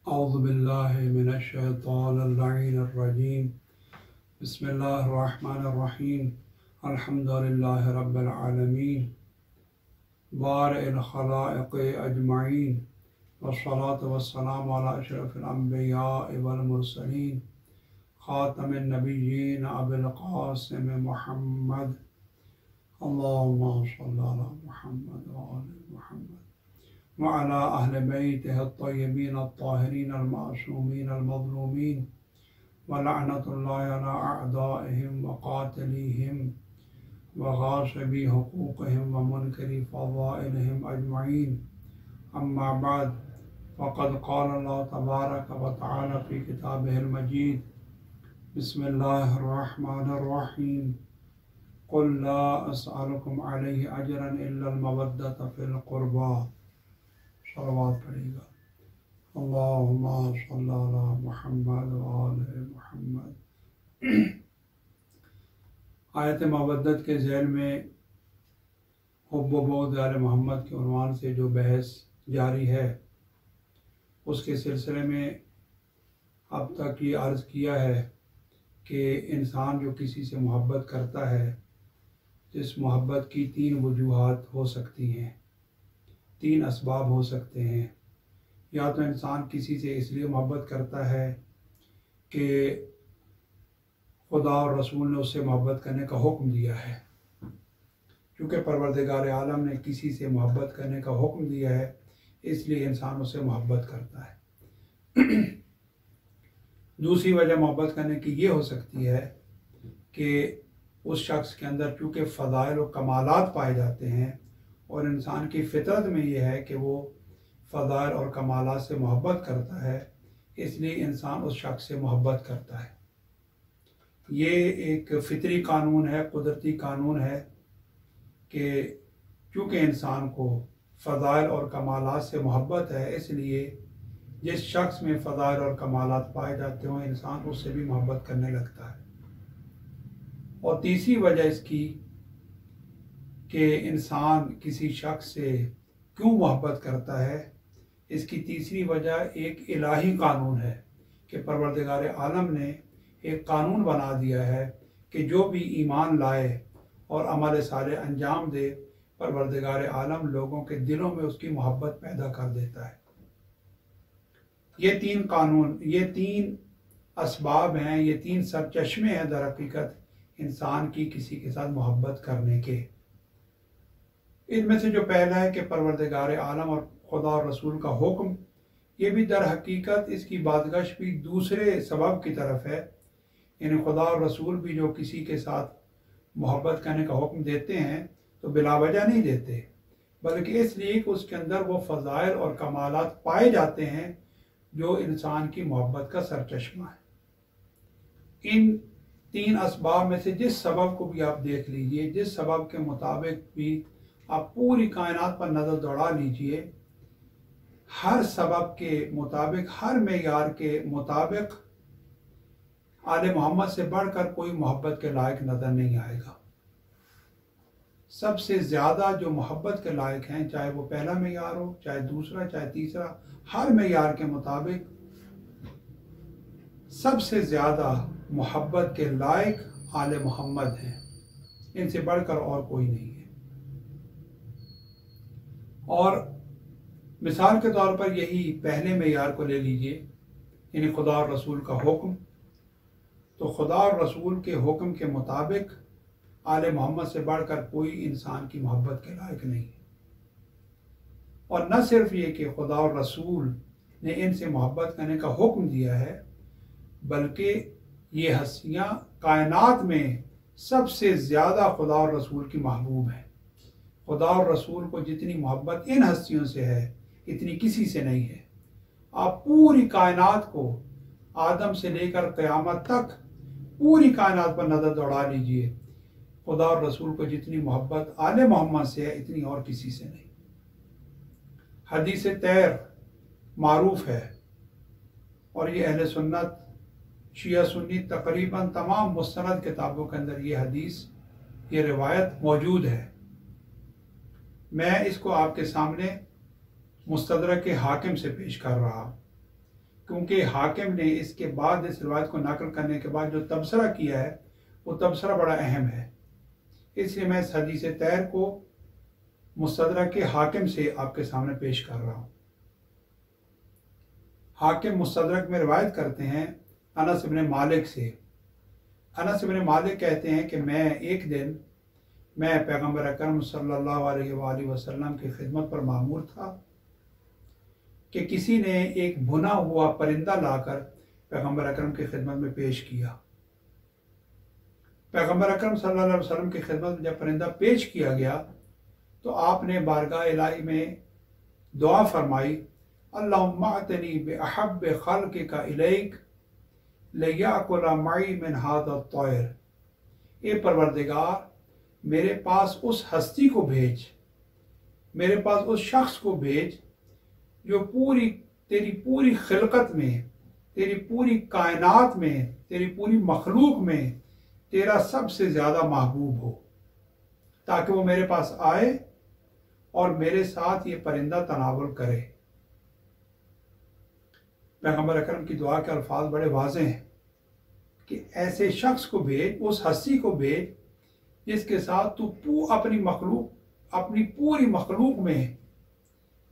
औज़ु बिल्लाहि मिनश्शैतानिर्रजीम। बिस्मिल्लाहिर्रहमानिर्रहीम। अल्हम्दुलिल्लाहि रब्बिल आलमीन। बारिइल खलाइक़ि अजमईन। वस्सलातु वस्सलामु अला अशरफिल अंबियाइ वल मुरसलीन। खातमिन नबिय्यीन अबिल क़ासिम मुहम्मद। अल्लाहुम्मा सल्लि अला मुहम्मद व आलि मुहम्मद व अला अहलि बैतिहि अत्तय्यबीन अत्ताहिरीन अल-मासूमीन अल-मज़लूमीन व लअनतुल्लाहि अला अअदाइहिम व क़ातिलीहिम व गासिबी हुक़ूक़िहिम व मुनकिरी फ़ज़ाइलिहिम अजमईन। अम्मा बाद फ़क़द क़ाल अल्लाहु तबारक व तआला फ़ी किताबिहिल मजीद। बिस्मिल्लाहिर्रहमानिर्रहीम। क़ुल ला अस्अलुकुम अलैहि अजरन इल्लल मवद्दत फ़िल क़ुरबा। सलवात पढ़ेगा। अल्लाहुम्मा सल्लि अला मुहम्मद व आलि मुहम्मद। आयत मवद्दत के ज़ैल में हुब्ब व बुग़्ज़ आले मोहम्मद के उन्वान से जो बहस जारी है, उसके सिलसिले में अब तक ये अर्ज़ किया है कि इंसान जो किसी से मोहब्बत करता है, इस मोहब्बत की तीन वजूहात हो सकती हैं, तीन असबाब हो सकते हैं। या तो इंसान किसी से इसलिए मोहब्बत करता है कि खुदा और रसूल ने उससे मोहब्बत करने का हुक्म दिया है, क्योंकि परवरदिगार आलम ने किसी से मोहब्बत करने का हुक्म दिया है, इसलिए इंसान उससे मोहब्बत करता है। दूसरी वजह मोहब्बत करने की ये हो सकती है कि उस शख्स के अंदर चूँकि फ़ज़ाइल और कमालात पाए जाते हैं और इंसान की फ़ितरत में ये है कि वो फ़ज़ाइल और कमालात से मोहब्बत करता है, इसलिए इंसान उस शख्स से मोहब्बत करता है। ये एक फ़ितरी कानून है, कुदरती कानून है कि चूँकि इंसान को फ़ज़ाइल और कमालात से मोहब्बत है, इसलिए जिस शख्स में फ़ज़ाइल और कमालात पाए जाते हों, इंसान उससे भी मोहब्बत करने लगता है। और तीसरी वजह इसकी कि इंसान किसी शख्स से क्यों मोहब्बत करता है, इसकी तीसरी वजह एक इलाही कानून है कि परवरदिगार आलम ने एक कानून बना दिया है कि जो भी ईमान लाए और अमल साले अंजाम दे, परवरदिगार आलम लोगों के दिलों में उसकी मोहब्बत पैदा कर देता है। ये तीन कानून, ये तीन असबाब हैं, ये तीन सरचश्मे हैं दर हकीकत इंसान की किसी के साथ मोहब्बत करने के। इनमें से जो पहला है कि परवरदिगार आलम और खुदा और रसूल का हुक्म, ये भी दर हकीकत इसकी बादगश भी दूसरे सबब की तरफ है। यानी खुदा और रसूल भी जो किसी के साथ मोहब्बत करने का हुक्म देते हैं तो बिला वजह नहीं देते, बल्कि इसलिए कि उसके अंदर वो फ़ज़ाइल और कमालात पाए जाते हैं जो इंसान की मोहब्बत का सरचश्मा है। इन तीन असबाब में से जिस सबब को भी आप देख लीजिए, जिस सबब के मुताबिक भी आप पूरी कायनात पर नज़र दौड़ा लीजिए, हर सबब के मुताबिक, हर मेयार के मुताबिक आले मोहम्मद से बढ़कर कोई मोहब्बत के लायक नज़र नहीं आएगा। सबसे ज़्यादा जो मोहब्बत के लायक हैं, चाहे वो पहला मेयार हो, चाहे दूसरा, चाहे तीसरा, हर मेयार के मुताबिक सबसे ज़्यादा मोहब्बत के लायक आले मोहम्मद हैं, इनसे बढ़कर और कोई नहीं है। और मिसाल के तौर पर यही पहले मेयार को ले लीजिए, यानी खुदा और रसूल का हुक्म। तो खुदा और रसूल के हुक्म के मुताबिक आले मोहम्मद से बढ़कर कोई इंसान की मोहब्बत के लायक नहीं है। और न सिर्फ ये कि खुदा और रसूल ने इनसे मोहब्बत करने का हुक्म दिया है, बल्कि ये हस्तियाँ कायनात में सबसे ज़्यादा खुदा और रसूल की महबूब हैं। खुदा और रसूल को जितनी मोहब्बत इन हस्तियों से है, इतनी किसी से नहीं है। आप पूरी कायनात को, आदम से लेकर क़यामत तक पूरी कायनात पर नज़र दौड़ा लीजिए, खुदा और रसूल को जितनी मोहब्बत आले मोहम्मद से है, इतनी और किसी से नहीं। हदीस तैर मारूफ है और ये अहले सुन्नत, शिया सुन्नी तकरीबन तमाम मुस्तनद किताबों के अंदर ये हदीस, ये रिवायत मौजूद है। मैं इसको आपके सामने मुस्तदरक के हाकिम से पेश कर रहा। क्योंकि हाकिम ने इसके बाद इस रिवायत को नकल करने के बाद जो तबसरा किया है वो तबसरा बड़ा अहम है, इसलिए मैं इस हदीस तैर को मुस्तदरक के हाकिम से आपके सामने पेश कर रहा हूँ। हाकिम मुस्तदरक में रिवायत करते हैं अनस इब्न मालिक से। अनस इब्न मालिक कहते हैं कि एक दिन मैं पैगम्बर अकरम सल्लल्लाहु अलैहि वसल्लम की खिदमत पर मामूर था कि किसी ने एक भुना हुआ परिंदा लाकर पैगम्बर अकरम की खिदमत में पेश किया। पैगम्बर अकरम सल्लल्लाहु अलैहि वसल्लम की खिदमत में जब परिंदा पेश किया गया तो आपने बारगाह इलाही में दुआ फरमाई, अल्लाहुम्मा अतनी बिअहब्बि खल्क़िका इलैक लियाकुल मई मिन हाज़ा तौर। ए परवरदिगार, मेरे पास उस हस्ती को भेज, मेरे पास उस शख्स को भेज जो तेरी पूरी खिलकत में, तेरी पूरी कायनात में, तेरी पूरी मखलूक में तेरा सबसे ज़्यादा महबूब हो, ताकि वो मेरे पास आए और मेरे साथ ये परिंदा तनावुल करे। पैगम्बर अकरम की दुआ के अल्फाज बड़े वाज़ेह हैं कि ऐसे शख्स को भेज, उस हस्ती को भेज जिसके साथ तू अपनी पूरी मखलूक में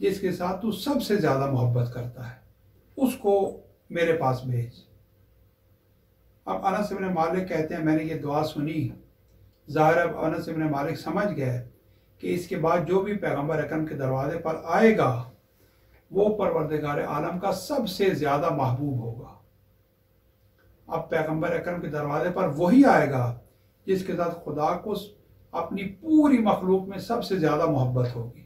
जिसके साथ तू सबसे ज़्यादा मोहब्बत करता है, उसको मेरे पास भेज। अब अनस इब्न मालिक कहते हैं मैंने ये दुआ सुनी। ज़ाहिर अब अनस इब्न मालिक समझ गए कि इसके बाद जो भी पैगम्बर अकरम के दरवाजे पर आएगा वो परवरदिगार आलम का सबसे ज़्यादा महबूब होगा। अब पैगम्बर अकरम के दरवाजे पर वही आएगा जिसके साथ खुदा को अपनी पूरी मखलूक में सबसे ज़्यादा मोहब्बत होगी।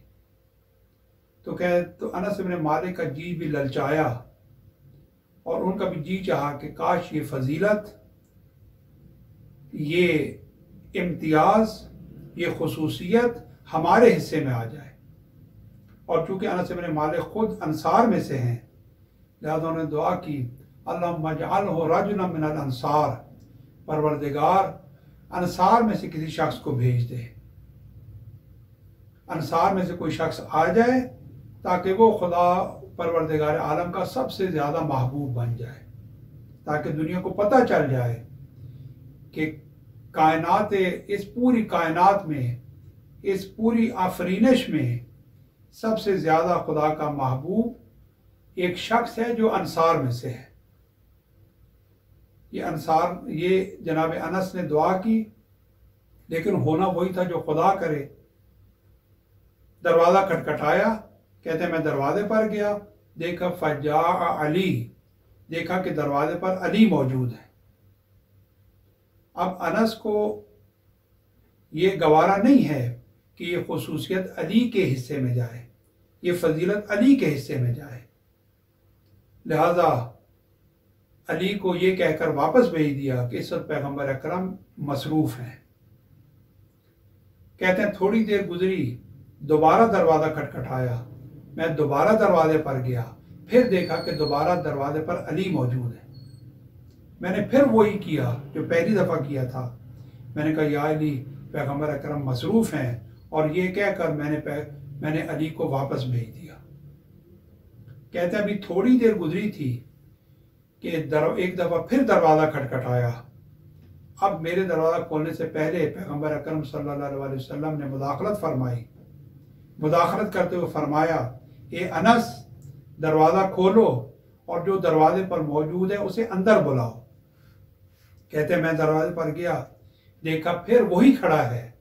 तो अनस इब्न मालिक का जी भी ललचाया और उनका भी जी चाहा कि काश ये फजीलत, ये इम्तियाज़, ये खुसूसियत हमारे हिस्से में आ जाए। और चूँकि अनस इब्न मालिक खुद अंसार में से हैं, लिहाजा उन्होंने दुआ की, अल्लाहुम्मा जअलहु रजुलन मिनल अंसार, परवरदिगार अंसार में से किसी शख्स को भेज दे, अंसार में से कोई शख्स आ जाए ताकि वो खुदा परवरदिगार आलम का सबसे ज़्यादा महबूब बन जाए, ताकि दुनिया को पता चल जाए कि कायनात, इस पूरी कायनात में, इस पूरी आफरीनिश में सबसे ज़्यादा खुदा का महबूब एक शख्स है जो अंसार में से है। ये जनाब अनस ने दुआ की, लेकिन होना वही था जो खुदा करे। दरवाज़ा खटखटाया, कहते हैं मैं दरवाजे पर गया, देखा फजा अली, देखा कि दरवाजे पर अली मौजूद है। अब अनस को ये गवारा नहीं है कि ये खुसूसियत अली के हिस्से में जाए, ये फजीलत अली के हिस्से में जाए, लिहाजा अली को ये कहकर वापस भेज दिया कि इस वक्त पैगम्बर अकरम मसरूफ़ हैं। कहते हैं थोड़ी देर गुजरी, दोबारा दरवाज़ा खटखटाया, मैं दोबारा दरवाजे पर गया, फिर देखा कि दोबारा दरवाजे पर अली मौजूद है। मैंने फिर वही किया जो पहली दफ़ा किया था, मैंने कहा या अली, पैगम्बर अकरम मसरूफ़ हैं, और ये कहकर मैंने अली को वापस भेज दिया। कहते हैं अभी थोड़ी देर गुजरी थी कि एक दफ़ा फिर दरवाज़ा खटखटाया। अब मेरे दरवाज़ा खोलने से पहले पैगम्बर अकरम सल्लल्लाहु अलैहि वसल्लम ने मुदाखलत फरमाई। मुदाखलत करते हुए फरमाया, ए अनस, दरवाज़ा खोलो और जो दरवाजे पर मौजूद है उसे अंदर बुलाओ। कहते हैं मैं दरवाजे पर गया, देखा फिर वही खड़ा है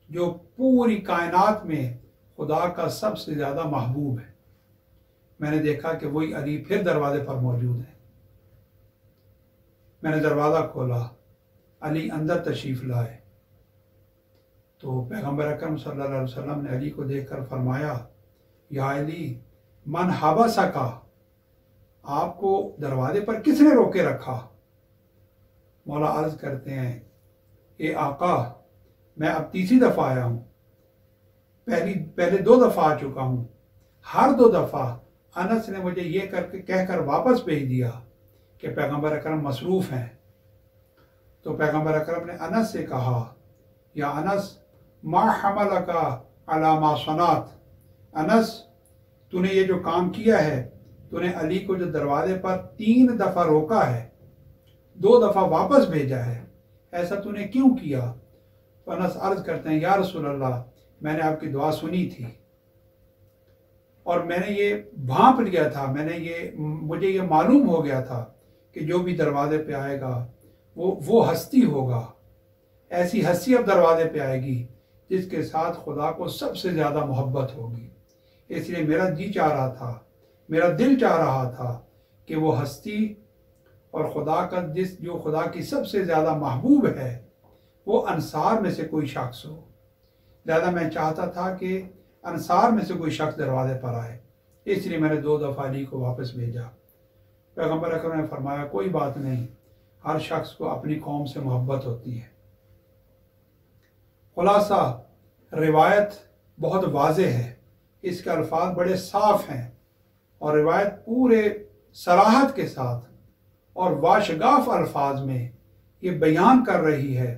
जो पूरी कायनात में खुदा का सबसे ज़्यादा महबूब है। मैंने देखा कि वही अली फिर दरवाजे पर मौजूद है। मैंने दरवाज़ा खोला, अली अंदर तशरीफ़ लाए तो पैगम्बर अकरम सल्लल्लाहु अलैहि वसल्लम ने अली को देखकर फरमाया, या अली मन हबसा का, आपको दरवाजे पर किसने रोके रखा? मौला अर्ज़ करते हैं, ए आका, मैं अब तीसरी दफ़ा आया हूँ, पहले 2 दफ़ा आ चुका हूँ। हर 2 दफ़ा अनस ने मुझे ये कहकर वापस भेज दिया कि पैगम्बर अकरम मसरूफ़ हैं। तो पैगम्बर अकरम ने अनस से कहा, या अनस, मा हमलका अला मा सनात, अनस, तूने ये जो काम किया है तूने अली को जो दरवाजे पर 3 दफ़ा रोका है, 2 दफ़ा वापस भेजा है, ऐसा तूने क्यों किया? तो अनस अर्ज करते हैं, या रसूल अल्लाह, मैंने आपकी दुआ सुनी थी और मैंने ये भांप लिया था, मुझे ये मालूम हो गया था कि जो भी दरवाजे पे आएगा वो हस्ती होगा, ऐसी हस्ती अब दरवाजे पे आएगी जिसके साथ खुदा को सबसे ज़्यादा मोहब्बत होगी। इसलिए मेरा जी चाह रहा था, मेरा दिल चाह रहा था कि वो हस्ती और खुदा का जो खुदा की सबसे ज़्यादा महबूब है वो अंसार में से कोई शख्स हो। ज़्यादा मैं चाहता था कि अंसार में से कोई शख्स दरवाजे पर आए, इसलिए मैंने 2 दफ़ा अली को वापस भेजा। पैगम्बर अकरम ने फरमाया, कोई बात नहीं, हर शख्स को अपनी कौम से मोहब्बत होती है। खुलासा, रिवायत बहुत वाज़ेह है, इसके अल्फाज बड़े साफ हैं और रिवायत पूरे सराहत के साथ और वाशगाफ अल्फाज में ये बयान कर रही है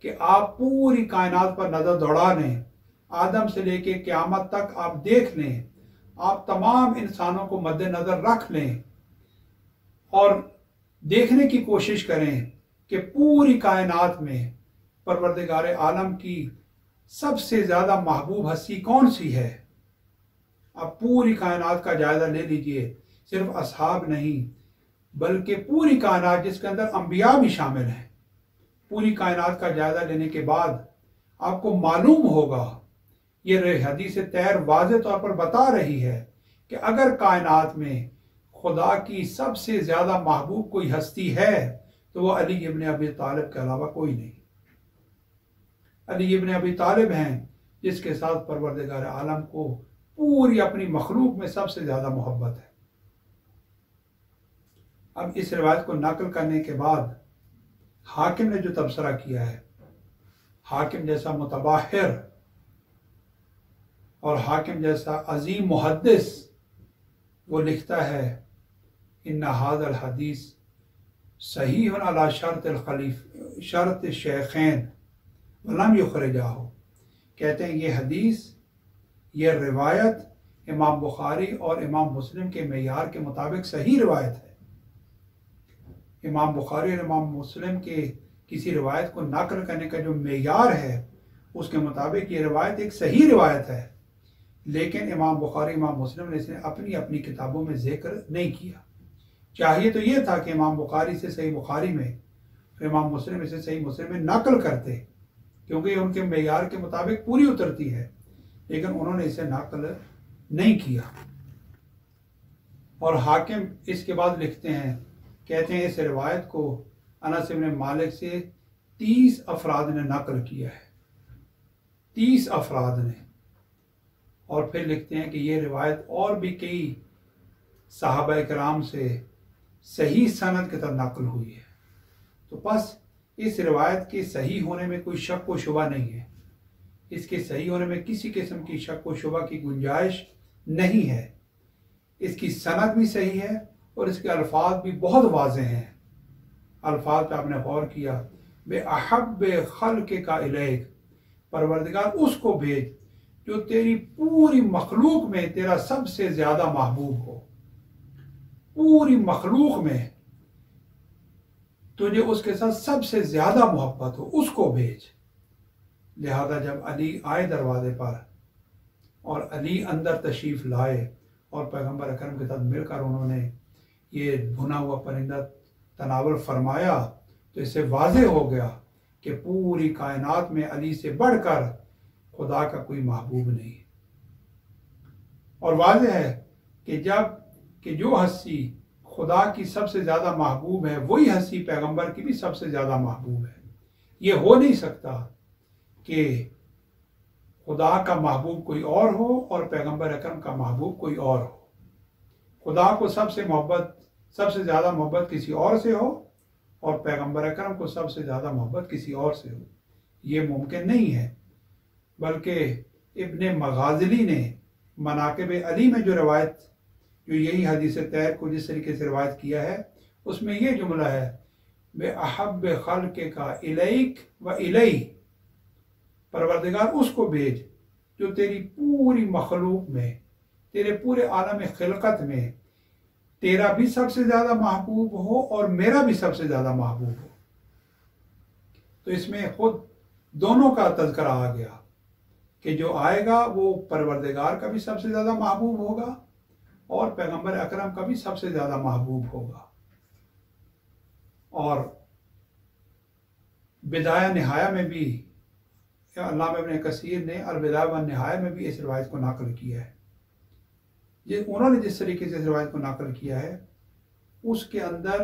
कि आप पूरी कायनात पर नज़र दौड़ा लें, आदम से लेके क़यामत तक आप देख लें, आप तमाम इंसानों को मद्देनज़र रख लें और देखने की कोशिश करें कि पूरी कायनात में परवरदिगार आलम की सबसे ज़्यादा महबूब हस्ती कौन सी है। आप पूरी कायनात का जायज़ा ले लीजिए, सिर्फ असहाब नहीं बल्कि पूरी कायनात जिसके अंदर अंबिया भी शामिल हैं। पूरी कायनात का जायज़ा लेने के बाद आपको मालूम होगा, ये हदीस तैर वाज़े तौर पर बता रही है कि अगर कायनात में खुदा की सबसे ज़्यादा महबूब कोई हस्ती है तो वो अली इब्न अबी तालिब के अलावा कोई नहीं। अली इब्न अबी तालिब हैं जिसके साथ परवरदिगार आलम को पूरी अपनी मखलूक में सबसे ज़्यादा मोहब्बत है। अब इस रिवायत को नकल करने के बाद हाकिम ने जो तबसरा किया है, हाकिम जैसा मुतबाहिर और हाकिम जैसा अजीम मुहद्दिस, वो लिखता है, इन्ना हाज़ल हदीस सहीहुन अला शर्त शेखैन वलम युखरिजाहु। कहते हैं ये हदीस, ये रिवायत इमाम बुखारी और इमाम मुस्लिम के मेयार के मुताबिक सही रिवायत है। इमाम बुखारी और इमाम मुस्लिम के किसी रिवायत को नकल करने का जो मेयार है उसके मुताबिक ये रिवायत एक सही रिवायत है, लेकिन इमाम बुखारी इमाम मुस्लिम ने इसे अपनी अपनी किताबों में जिक्र नहीं किया। चाहिए तो ये था कि इमाम बुखारी से सही बुखारी में, इमाम मुस्लिम इसे सही मुस्लिम में नकल करते, क्योंकि उनके मेयार के मुताबिक पूरी उतरती है, लेकिन उन्होंने इसे नकल नहीं किया। और हाकिम इसके बाद लिखते हैं, कहते हैं इस रिवायत को अनस इब्न मालिक से 30 अफराद ने नकल किया है, 30 अफराद ने। और फिर लिखते हैं कि ये रिवायत और भी कई सहाबा किराम से सही सनद के तरह नकल हुई है। तो बस इस रिवायत के सही होने में कोई शक व शुबा नहीं है, इसके सही होने में किसी किस्म की शक व शुबा की गुंजाइश नहीं है। इसकी सनद भी सही है और इसके अल्फाज भी बहुत वाज़े हैं। अल्फाज पे आपने गौर किया, बे अहब्ब खल्क़ का इलैक, परवरदिगार उसको भेज जो तेरी पूरी मखलूक में तेरा सबसे ज़्यादा महबूब हो, पूरी मखलूक में तुझे उसके साथ सबसे ज़्यादा मोहब्बत हो, उसको भेज। लिहाजा जब अली आए दरवाजे पर और अली अंदर तशरीफ़ लाए और पैगम्बर अकरम के साथ मिलकर उन्होंने ये भुना हुआ परिंदा तनावल फरमाया, तो इससे वाज़े हो गया कि पूरी कायनात में अली से बढ़कर खुदा का कोई महबूब नहीं। और वाज़े है कि जो हस्ती खुदा की सबसे ज़्यादा महबूब है वही हस्ती पैगंबर की भी सबसे ज़्यादा महबूब है। ये हो नहीं सकता कि खुदा का महबूब कोई और हो और पैगंबर अकरम का महबूब कोई और हो। खुदा को सबसे ज़्यादा मोहब्बत किसी और से हो और पैगंबर अकरम को सबसे ज़्यादा मोहब्बत किसी और से हो, ये मुमकिन नहीं है। बल्कि इब्ने मगाज़ली ने मनाक़िब अली में जो रवायत, जो यही हदीस तैर को जिस तरीके से रवायत किया है, उसमें ये जुमला है, बे अहब्ब खल्क़ का इलैक व इलैहि, परवरदिगार उसको भेज जो तेरी पूरी मखलूक में, तेरे पूरे आलम खिलकत में तेरा भी सबसे ज़्यादा महबूब हो और मेरा भी सबसे ज़्यादा महबूब हो। तो इसमें खुद दोनों का तज़किरा आ गया कि जो आएगा वो परवरदिगार का भी सबसे ज़्यादा महबूब होगा और पैगंबर अकरम का भी सबसे ज़्यादा महबूब होगा। और बिदाया निहाया में भी अल्लामा इब्न कसीर ने अलबिदाया व निहाया में भी इस रिवायत को नाकल किया है। उन्होंने जिस तरीके से इस रिवायत को नाकल किया है उसके अंदर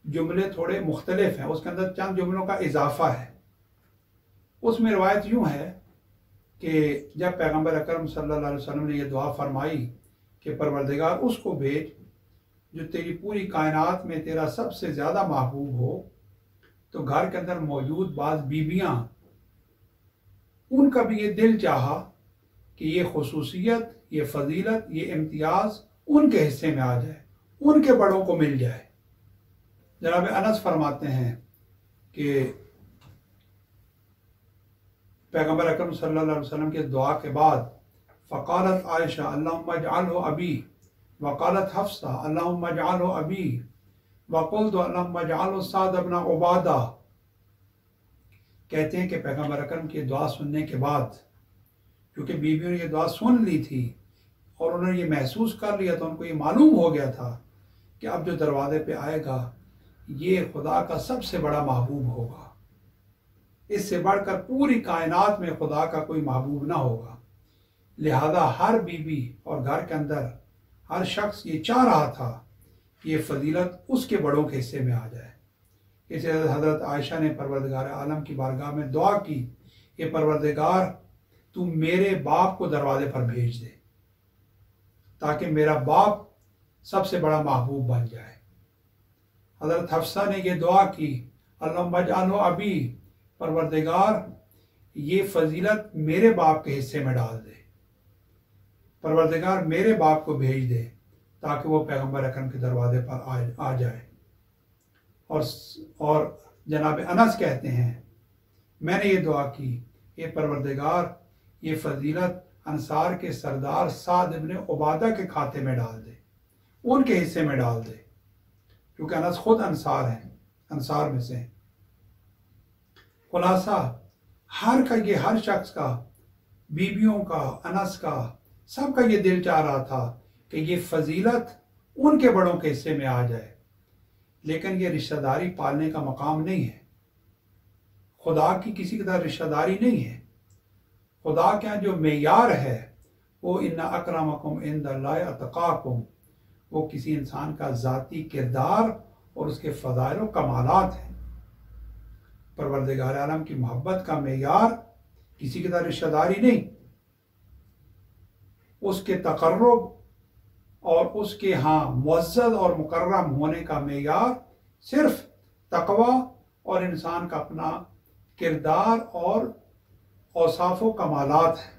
जुमले थोड़े मुख्तलिफ हैं, उसके अंदर चंद जुमलों का इजाफा है। उसमें रिवायत यूँ है कि जब पैगंबर अकरम सल्लल्लाहु अलैहि वसल्लम ने यह दुआ फरमाई कि परवरदिगार उसको भेज जो तेरी पूरी कायनात में तेरा सबसे ज़्यादा महबूब हो, तो घर के अंदर मौजूद बाज़ बीबियाँ, उनका भी ये दिल चाहा कि ये खुसूसियत, ये फजीलत, ये इम्तियाज़ उनके हिस्से में आ जाए, उनके बड़ों को मिल जाए। जनाब अनस फरमाते हैं कि पैगंबर अकरम सल्लल्लाहु अलैहि वसल्लम के दुआ के बाद फ़क़ालत आयशा अल्लाहुम्मा जअलहु अबी, वक़ालत हफ्सा अल्लाहुम्मा जअलहु अबी, वक़ुल्तु अल्लाहुम्मा जअलहु साद इब्न उबादा। कहते हैं कि पैगंबर अकरम की दुआ सुनने के बाद, क्योंकि बीवियों ने ये दुआ सुन ली थी और उन्होंने ये महसूस कर लिया, तो उनको ये मालूम हो गया था कि अब जो दरवाजे पे आएगा ये खुदा का सबसे बड़ा महबूब होगा, इससे बढ़कर पूरी कायनात में खुदा का कोई महबूब ना होगा। लिहाजा हर बीबी और घर के अंदर हर शख्स ये चाह रहा था कि ये फजीलत उसके बड़ों के हिस्से में आ जाए। इसे हज़रत आयशा ने परवरदिगार आलम की बारगाह में दुआ की, ये परवरदिगार तू मेरे बाप को दरवाजे पर भेज दे ताकि मेरा बाप सबसे बड़ा महबूब बन जाए। हज़रत हफ्सा ने यह दुआ की, अल्लाहुम्मा जअलहु अबी, परवरदिगार ये फजीलत मेरे बाप के हिस्से में डाल दे, परवरदिगार मेरे बाप को भेज दे ताकि वो पैगंबर अकरम के दरवाजे पर आ जाए। और जनाब अनस कहते हैं मैंने ये दुआ की, ये परवरदिगार ये फजीलत अंसार के सरदार साद इब्न उबादा के खाते में डाल दे, उनके हिस्से में डाल दे, क्योंकि अनस खुद अंसार हैं, अंसार में से। खुलासा हर शख्स का, बीबियों का, अनस का, सबका ये दिल चाह रहा था कि ये फजीलत उनके बड़ों के हिस्से में आ जाए, लेकिन ये रिश्तेदारी पालने का मकाम नहीं है। खुदा की किसी की तरह रिश्तेदारी नहीं है। खुदा के यहाँ जो मेयार है वो इन्ना अकरमकुम इंदल्लाहि अतकाकुम, वो किसी इंसान का ज़ाती किरदार और उसके फ़ज़ाइल व कमालात हैं। परवरदिगार आलम की मोहब्बत का मेयार किसी की तरह रिश्तेदारी नहीं, उसके तक़र्रुब और उसके यहाँ मुअज़्ज़ज़ और मुकर्रम होने का मेयार सिर्फ तक़वा और इंसान का अपना किरदार और औसाफ व कमालात है।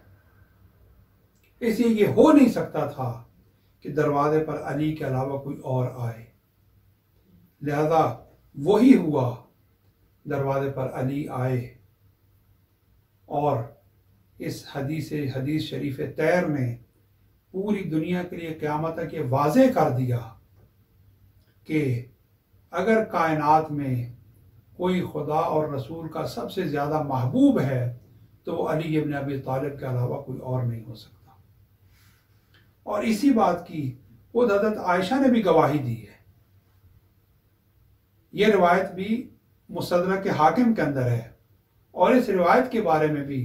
इसलिए ये हो नहीं सकता था कि दरवाजे पर अली के अलावा कोई और आए, लिहाजा वही हुआ, दरवाजे पर अली आए। और इस हदीस शरीफ तैर ने पूरी दुनिया के लिए क़यामत तक ये वाज़ेह कर दिया कि अगर कायनात में कोई खुदा और रसूल का सबसे ज़्यादा महबूब है तो वो अली इब्न अबी तालिब के अलावा कोई और नहीं हो सकता। और इसी बात की खुद हज़रत आयशा ने भी गवाही दी है। ये रिवायत भी मुस्तदरक के हाकिम के अंदर है और इस रिवायत के बारे में भी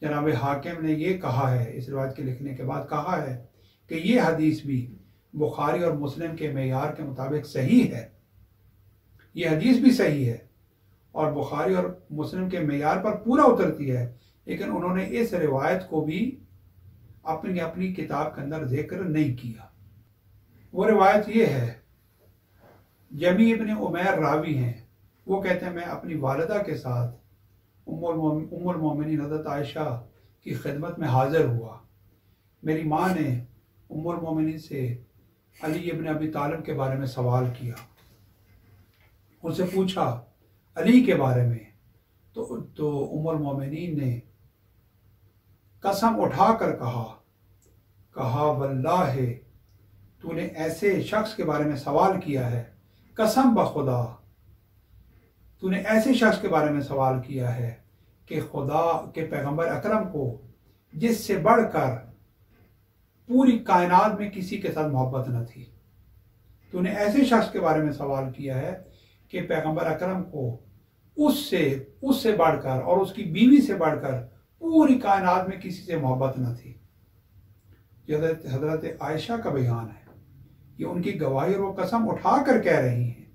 जनाब हाकिम ने ये कहा है, इस रिवायत के लिखने के बाद कहा है कि ये हदीस भी बुखारी और मुस्लिम के मेयार के मुताबिक सही है। ये हदीस भी सही है और बुखारी और मुस्लिम के मेयार पर पूरा उतरती है, लेकिन उन्होंने इस रिवायत को भी अपनी अपनी किताब के अंदर जिक्र नहीं किया। वो रिवायत ये है, जमी इब्न उमैर रावी हैं, वो कहते हैं मैं अपनी वालिदा के साथ उम्मुल मोमिनीन हज़रत आयशा की खिदमत में हाजिर हुआ। मेरी माँ ने उम्मुल मोमिनीन से अली इब्न अबी तालिब के बारे में सवाल किया, उनसे पूछा अली के बारे में, तो उम्मुल मोमिनीन ने कसम उठाकर कहा वल्लाहि तूने ऐसे शख्स के बारे में सवाल किया है, कसम बखुदा तूने ऐसे शख्स के बारे में सवाल किया है कि खुदा के पैगंबर अकरम को जिससे बढ़कर पूरी कायनात में किसी के साथ मोहब्बत न थी। तूने ऐसे शख्स के बारे में सवाल किया है कि पैगंबर अकरम को उससे बढ़कर और उसकी बीवी से बढ़कर पूरी कायनात में किसी से मोहब्बत न थी। हजरत आयशा का बयान है, ये उनकी गवाही और वो कसम उठा कर कह रही हैं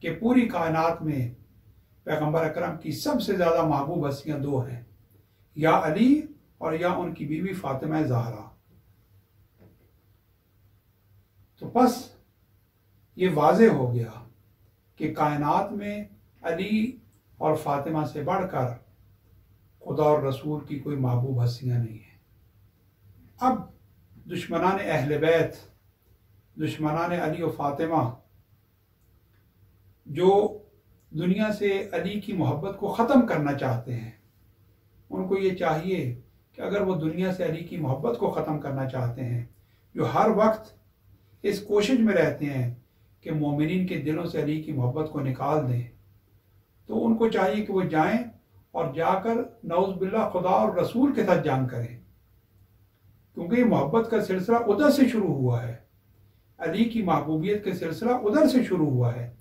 कि पूरी कायनात में पैगंबर अकरम की सबसे ज़्यादा महबूब हस्तियाँ दो हैं, या अली और या उनकी बीवी फातिमा ज़हरा। तो बस ये वाज़े हो गया कि कायनात में अली और फातिमा से बढ़कर खुदा और रसूल की कोई महबूब हस्तियाँ नहीं है। अब दुश्मनान अहले बैत, दुश्मनान अली और फातिमा जो दुनिया से अली की मोहब्बत को ख़त्म करना चाहते हैं, उनको ये चाहिए कि अगर वो दुनिया से अली की मोहब्बत को ख़त्म करना चाहते हैं, जो हर वक्त इस कोशिश में रहते हैं कि मोमिनीन के दिलों से अली की मोहब्बत को निकाल दें, तो उनको चाहिए कि वो जाएं और जाकर नऊज़ बिल्लाह खुदा और रसूल के साथ जंग करें, क्योंकि ये मोहब्बत का सिलसिला उधर से शुरू हुआ है। अली की महबूबियत का सिलसिला उधर से शुरू हुआ है।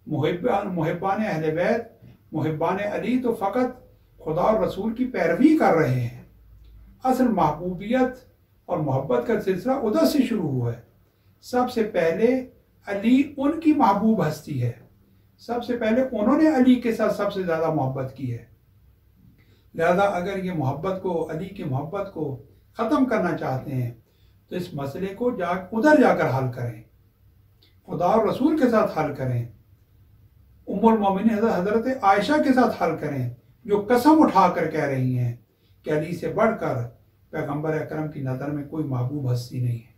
मुहिब्बान अहले बैत, मुहिब्बान अली तो फ़कत खुदा और रसूल की पैरवी कर रहे हैं। असल महबूबियत और मोहब्बत का सिलसिला उधर से शुरू हुआ है। सबसे पहले अली उनकी महबूब हस्ती है, सबसे पहले उन्होंने अली के साथ सबसे ज़्यादा मोहब्बत की है। लिहाजा अगर ये मोहब्बत को, अली की मोहब्बत को ख़त्म करना चाहते हैं तो इस मसले को उधर जाकर हल करें, खुदा और रसूल के साथ हल करें, उम्मुल मोमिनीन हज़रत आयशा के साथ हल करें, जो कसम उठाकर कह रही हैं कि अली से बढ़कर पैगंबर अकरम की नज़र में कोई महबूब हस्ती नहीं है।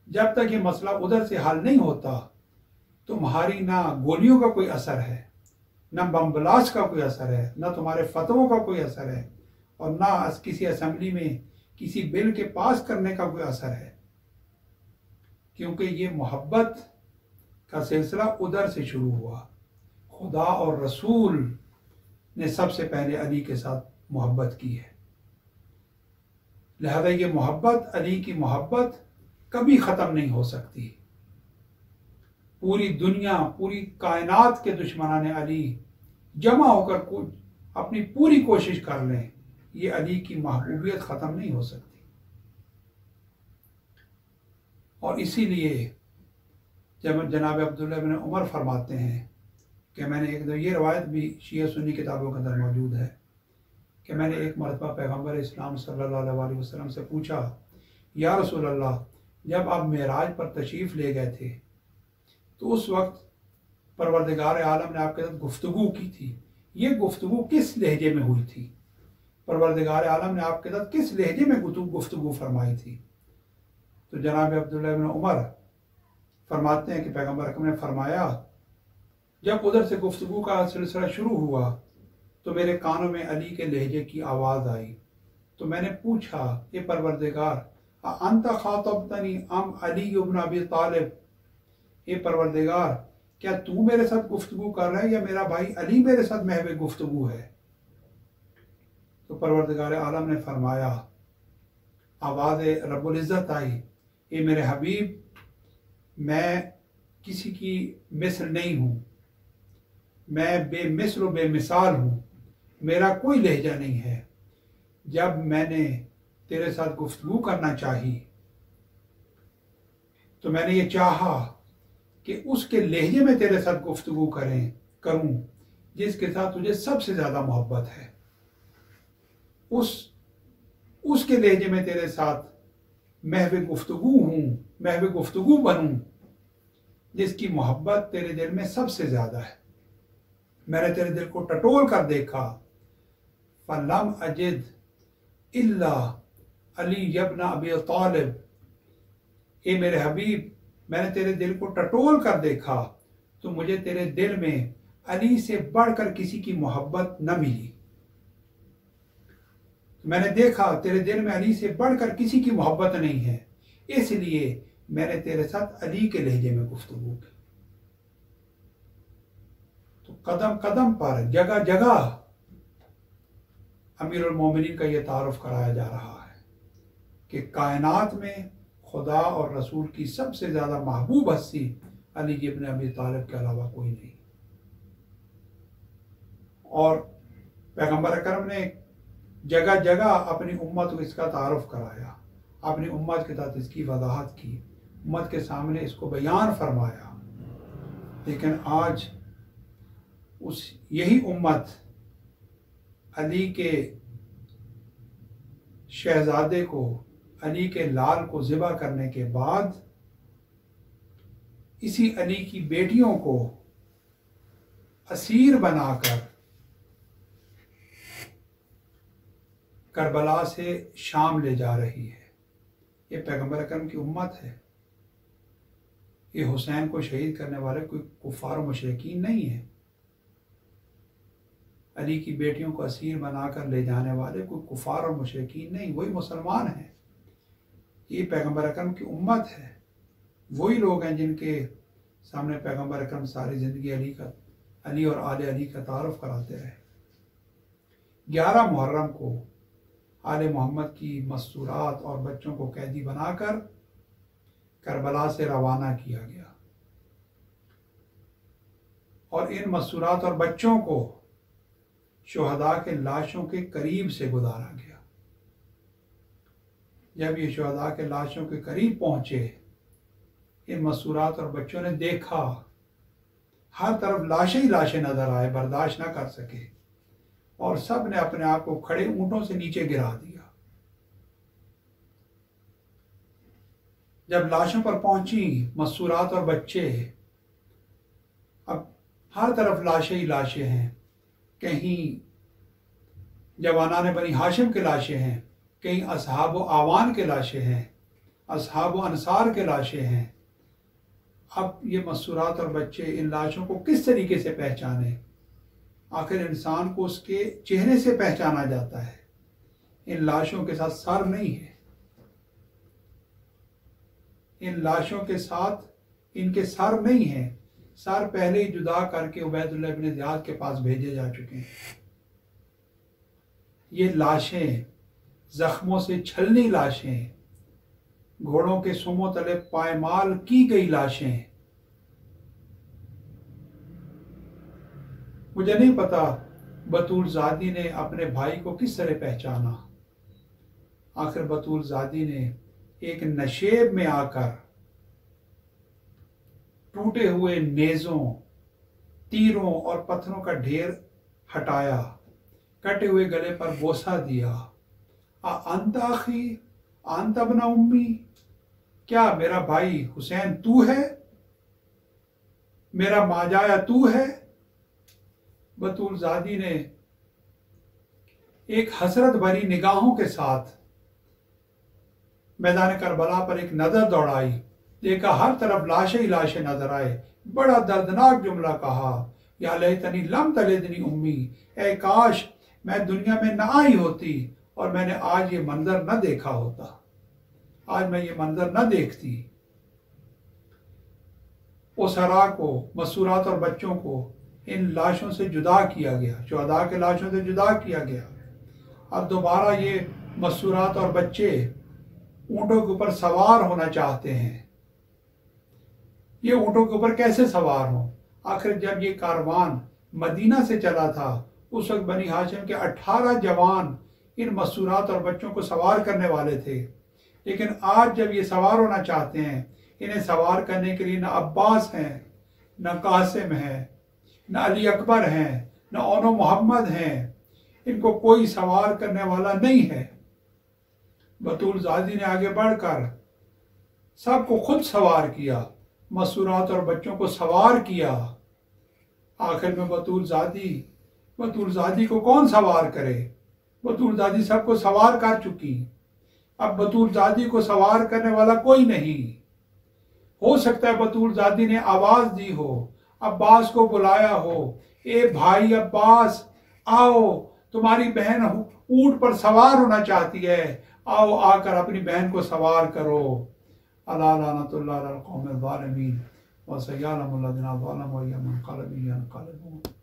जब तक ये मसला उधर से हल नहीं होता, तुम्हारी ना गोलियों का कोई असर है, ना बम ब्लास्ट का कोई असर है, ना तुम्हारे फतवों का कोई असर है, और ना किसी असेंबली में किसी बिल के पास करने का कोई असर है, क्योंकि ये मोहब्बत का सिलसिला उधर से शुरू हुआ। खुदा और रसूल ने सबसे पहले अली के साथ मोहब्बत की है। लिहाजा ये मोहब्बत, अली की मोहब्बत कभी ख़त्म नहीं हो सकती। पूरी दुनिया, पूरी कायनात के दुश्मनाने अली जमा होकर कुछ अपनी पूरी कोशिश कर लें, ये अली की महबूबियत ख़त्म नहीं हो सकती। और इसीलिए जब जनाब अब्दुल्लाह बिन उमर फरमाते हैं कि मैंने एक, ये रवायत भी शिया सुन्नी किताबों के अंदर मौजूद है कि मैंने एक मरतबा पैगम्बर इस्लाम सल्लल्लाहु अलैहि वसल्लम से पूछा, या रसूल अल्लाह, जब आप मेराज पर तशरीफ़ ले गए थे तो उस वक्त परवरदिगार आलम ने आपके साथ गुफ्तगू की थी, ये गुफ्तगू किस लहजे में हुई थी? परवरदिगार आलम ने आपके साथ किस लहजे में गुफ्तगू फरमाई थी? तो जनाब अब्दुल्लाह बिन उमर फरमाते हैं कि पैगम्बर अकरम ने फरमाया, जब उधर से गुफ्तगू का सिलसिला शुरू हुआ तो मेरे कानों में अली के लहजे की आवाज़ आई, तो मैंने पूछा, ये परवरदिगार, अंत खातबतनी अम अली इब्न अबी तालिब, ये परवरदिगार, क्या तू मेरे साथ गुफ्तगू कर रहा है या मेरा भाई अली मेरे साथ महवे गुफ्तगू है? तो परवरदिगार आलम ने फरमाया, आवाज़ रब्बुल इज़्ज़त आई, ये मेरे हबीब, मैं किसी की मिसल नहीं हूँ, मैं बेमिसल व बेमिसाल हूँ, मेरा कोई लहजा नहीं है। जब मैंने तेरे साथ गुफ्तगू करना चाही तो मैंने ये चाहा कि उसके लहजे में तेरे साथ गुफ्तगू करूं जिसके साथ तुझे सबसे ज़्यादा मोहब्बत है, उसके लहजे में तेरे साथ महवे गुफ्तगू हूँ, महवे गुफ्तगू बनूं जिसकी मोहब्बत तेरे दिल में सबसे ज़्यादा है। मैंने तेरे दिल को टटोल कर देखा, फलम अजिद इल्ला अली इब्न अबी तालिब, ए मेरे हबीब, मैंने तेरे दिल को टटोल कर देखा तो मुझे तेरे दिल में अली से बढ़कर किसी की मोहब्बत न मिली। मैंने देखा तेरे दिल में अली से बढ़कर किसी की मोहब्बत नहीं है, इसलिए मैंने तेरे साथ अली के लहजे में गुफ्तगू की। तो कदम कदम पर, जगह जगह अमीरुल मोमिनीन का यह तारुफ कराया जा रहा है कि कायनात में खुदा और रसूल की सबसे ज़्यादा महबूब हस्ती अली इब्न अबी तालिब के अलावा कोई नहीं। और पैगंबर अकरम ने जगह जगह अपनी उम्मत को इसका तारुफ कराया, अपनी उम्मत के साथ इसकी वजाहत की, उम्मत के सामने इसको बयान फरमाया। लेकिन आज उस यही उम्मत अली के शहजादे को, अली के लाल को ज़िबा करने के बाद इसी अली की बेटियों को असीर बनाकर करबला से शाम ले जा रही है। ये पैगंबर अकरम की उम्मत है। ये हुसैन को शहीद करने वाले कोई कुफार मुशरिकीन नहीं है। अली की बेटियों को असीर बनाकर ले जाने वाले कोई कुफार और मुशरिकीन नहीं, वही मुसलमान हैं। ये पैगंबर अकरम की उम्मत है। वही लोग हैं जिनके सामने पैगंबर अकरम सारी ज़िंदगी अली और आले अली का तारुफ कराते रहे। 11 मुहर्रम को आले मोहम्मद की मस्तूरात और बच्चों को कैदी बनाकर करबला से रवाना किया गया और इन मस्तूरात और बच्चों को शुहदा के लाशों के करीब से गुजारा गया। जब ये शुहदा के लाशों के करीब पहुंचे, इन मस्तूरात और बच्चों ने देखा हर तरफ लाशें ही लाशें नजर आए, बर्दाश्त ना कर सके और सब ने अपने आप को खड़े ऊंटों से नीचे गिरा दिया। जब लाशों पर पहुंची मस्तूरात और बच्चे, अब हर तरफ लाशें ही लाशें हैं। कहीं जवानाने बनी हाशिम के लाशें हैं, कहीं असहाब आवान के लाशें हैं, असहाब अंसार के लाशें हैं। अब ये मस्तूरात और बच्चे इन लाशों को किस तरीके से पहचाने? आखिर इंसान को उसके चेहरे से पहचाना जाता है। इन लाशों के साथ सर नहीं है, इन लाशों के साथ इनके सर नहीं है। सर पहले ही जुदा करके उबैदुल्लाह इब्न ज़ियाद के पास भेजे जा चुके हैं। ये लाशें जख्मों से छलनी लाशें, घोड़ों के सुमों तले पायमाल की गई लाशें। मुझे नहीं पता बतूल ज़ादी ने अपने भाई को किस तरह पहचाना। आखिर बतूल ज़ादी ने एक नशेब में आकर टूटे हुए नेज़ों, तीरों और पत्थरों का ढेर हटाया, कटे हुए गले पर बोसा दिया। अंताखी अंतबना उम्मी, क्या मेरा भाई हुसैन तू है? मेरा माजाया तू है? बतूल ज़ादी ने एक हसरत भरी निगाहों के साथ मैदान करबला पर एक नजर दौड़ाई, देखा हर तरफ लाशें ही लाशें नजर आए। बड़ा दर्दनाक जुमला कहा, या लैतनी लम तलिदनी उम्मी, ए काश मैं दुनिया में ना आई होती और मैंने आज ये मंजर न देखा होता, आज मैं ये मंजर न देखती। उसरा को, मसूरात और बच्चों को इन लाशों से जुदा किया गया, शुहदा के लाशों से जुदा किया गया। अब दोबारा ये मसूरात और बच्चे ऊंटों के ऊपर सवार होना चाहते हैं। ये ऊंटों के ऊपर कैसे सवार हों? आखिर जब ये कारवान मदीना से चला था उस वक्त बनी हाशिम के 18 जवान इन मसूरात और बच्चों को सवार करने वाले थे। लेकिन आज जब ये सवार होना चाहते हैं, इन्हें सवार करने के लिए न अब्बास हैं, न कासिम हैं, न अली अकबर हैं, न ओनो मोहम्मद हैं। इनको कोई सवार करने वाला नहीं है। बतूल ज़ादी ने आगे बढ़कर सबको खुद सवार किया, मसूरात और बच्चों को सवार किया। आखिर में बतूल ज़ादी को कौन सवार करे? बतूल ज़ादी सबको सवार कर चुकी। अब बतूल ज़ादी को सवार करने वाला कोई नहीं। हो सकता है बतूल ज़ादी ने आवाज दी हो, अब्बास को बुलाया हो, ए भाई अब्बास आओ, तुम्हारी बहन ऊंट पर सवार होना चाहती है, आओ आकर अपनी बहन को सवार करो। अला लानतुल्लाहि अलल कौमिज़ ज़ालिमीन व सयअलमुल लज़ीना ज़लमू अय्युम मुनक़लिबिन यनक़लिबून।